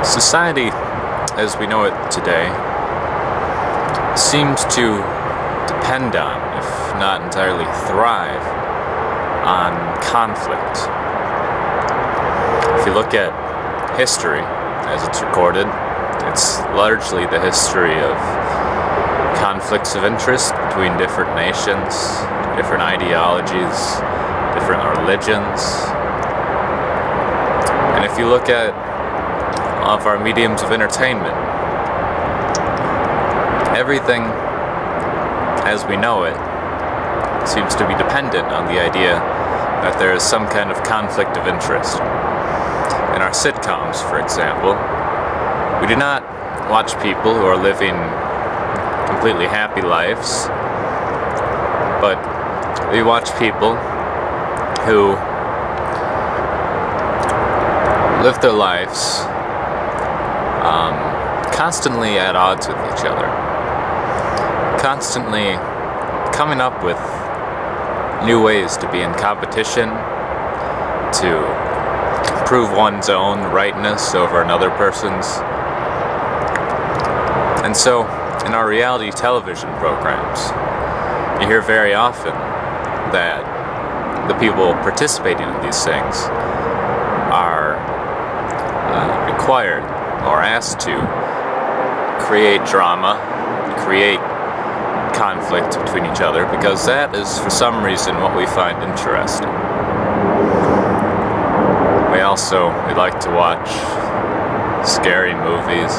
Society, as we know it today, seems to depend on, if not entirely thrive, on conflict. If you look at history as it's recorded, it's largely the history of conflicts of interest between different nations, different ideologies, different religions. And if you look at all of our mediums of entertainment, everything as we know it seems to be dependent on the idea that there is some kind of conflict of interest. In our sitcoms, for example, we do not watch people who are living completely happy lives, but we watch people who live their lives constantly at odds with each other, constantly coming up with new ways to be in competition, to prove one's own rightness over another person's. And so, in our reality television programs, you hear very often that the people participating in these things are required or asked to create drama, create conflict between each other, because that is, for some reason, what we find interesting. We like to watch scary movies.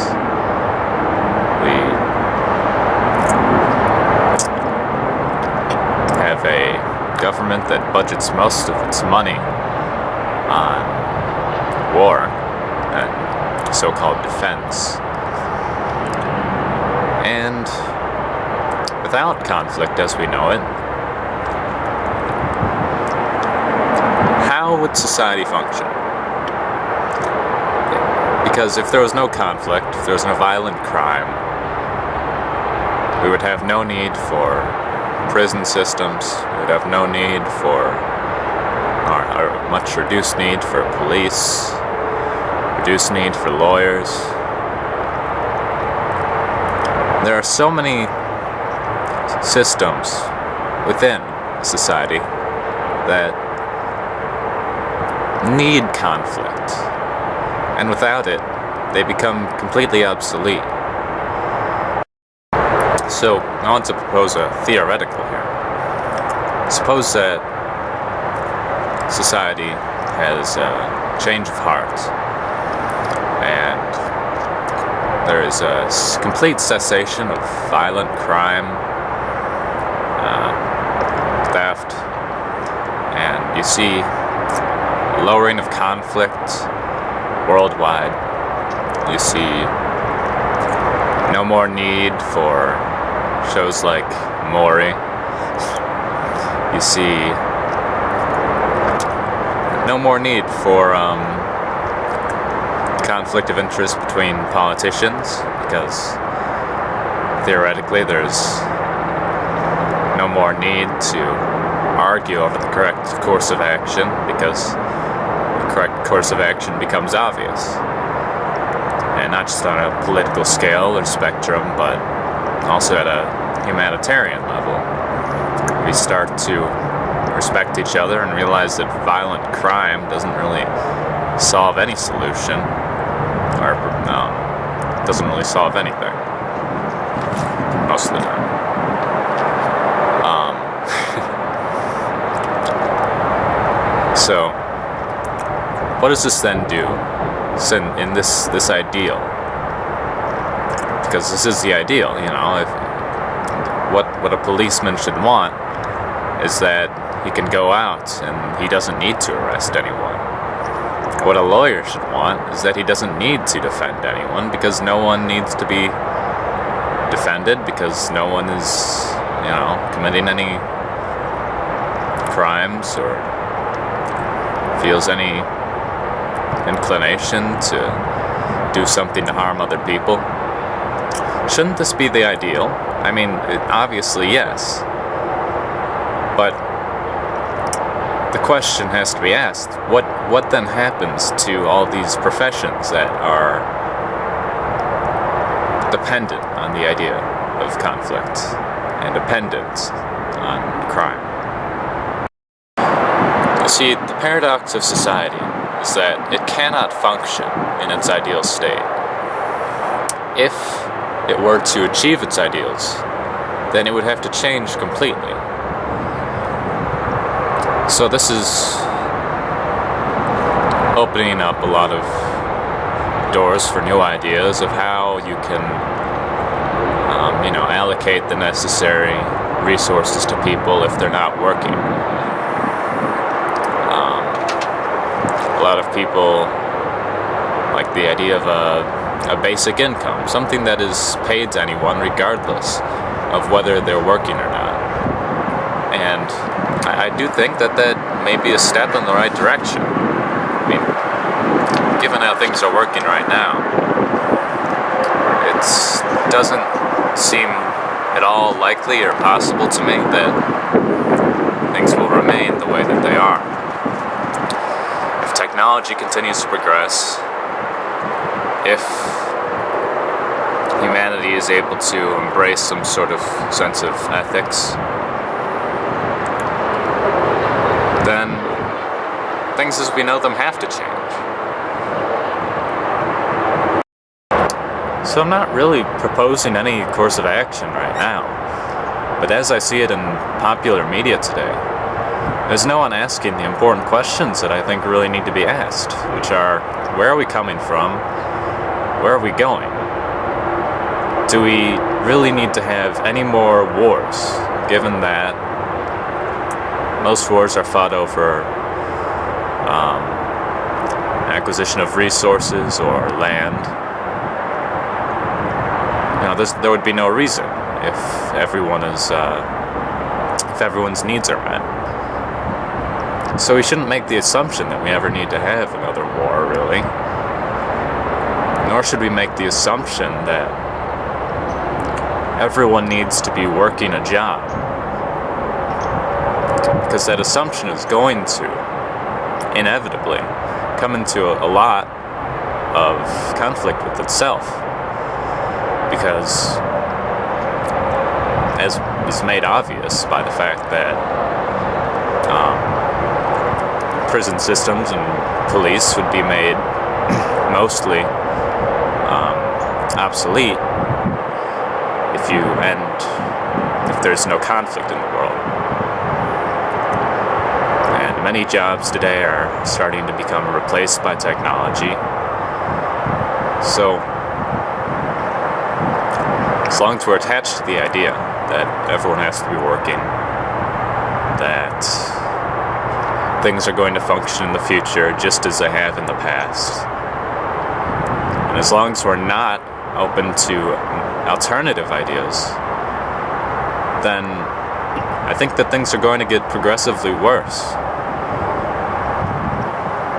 We have a government that budgets most of its money on war and so-called defense. And without conflict as we know it, how would society function? Because if there was no conflict, if there was no violent crime, we would have no need for prison systems, we would have no need for, or much reduced need for police, reduced need for lawyers. There are so many systems within society that need conflict, and without it, they become completely obsolete. So, I want to propose a theoretical here. Suppose that society has a change of heart, and there is a complete cessation of violent crime, theft, and you see a lowering of conflict worldwide. You see no more need for shows like Maury. You see no more need for conflict of interest between politicians, because theoretically there's no more need to argue over the correct course of action, because the correct course of action becomes obvious. And not just on a political scale or spectrum, but also at a humanitarian level. We start to respect each other and realize that violent crime doesn't really solve any solution, or doesn't really solve anything most of the time. So, what does this then do in this ideal? Because this is the ideal, you know. What a policeman should want is that he can go out and he doesn't need to arrest anyone. What a lawyer should want is that he doesn't need to defend anyone, because no one needs to be defended, because no one is, committing any crimes or feels any inclination to do something to harm other people. Shouldn't this be the ideal? I mean, obviously, yes. But the question has to be asked, what then happens to all these professions that are dependent on the idea of conflict and dependent on crime. You see, the paradox of society is that it cannot function in its ideal state. If it were to achieve its ideals, then it would have to change completely. So this is opening up a lot of doors for new ideas of how you can, allocate the necessary resources to people if they're not working. A lot of people like the idea of a basic income, something that is paid to anyone regardless of whether they're working or not. And I do think that may be a step in the right direction. I mean, given how things are working right now, it doesn't seem at all likely or possible to me that things will remain the way that they are. If technology continues to progress, if humanity is able to embrace some sort of sense of ethics, then things as we know them have to change. So I'm not really proposing any course of action right now, but as I see it in popular media today, there's no one asking the important questions that I think really need to be asked, which are, where are we coming from? Where are we going? Do we really need to have any more wars, given that most wars are fought over acquisition of resources or land? There would be no reason if everyone's needs are met. So we shouldn't make the assumption that we ever need to have another war, really. Nor should we make the assumption that everyone needs to be working a job, because that assumption is going to inevitably come into a lot of conflict with itself, because as is made obvious by the fact that prison systems and police would be made mostly obsolete if there's no conflict in the world. And many jobs today are starting to become replaced by technology. So as long as we're attached to the idea that everyone has to be working, that things are going to function in the future just as they have in the past, and as long as we're not open to alternative ideas, then I think that things are going to get progressively worse.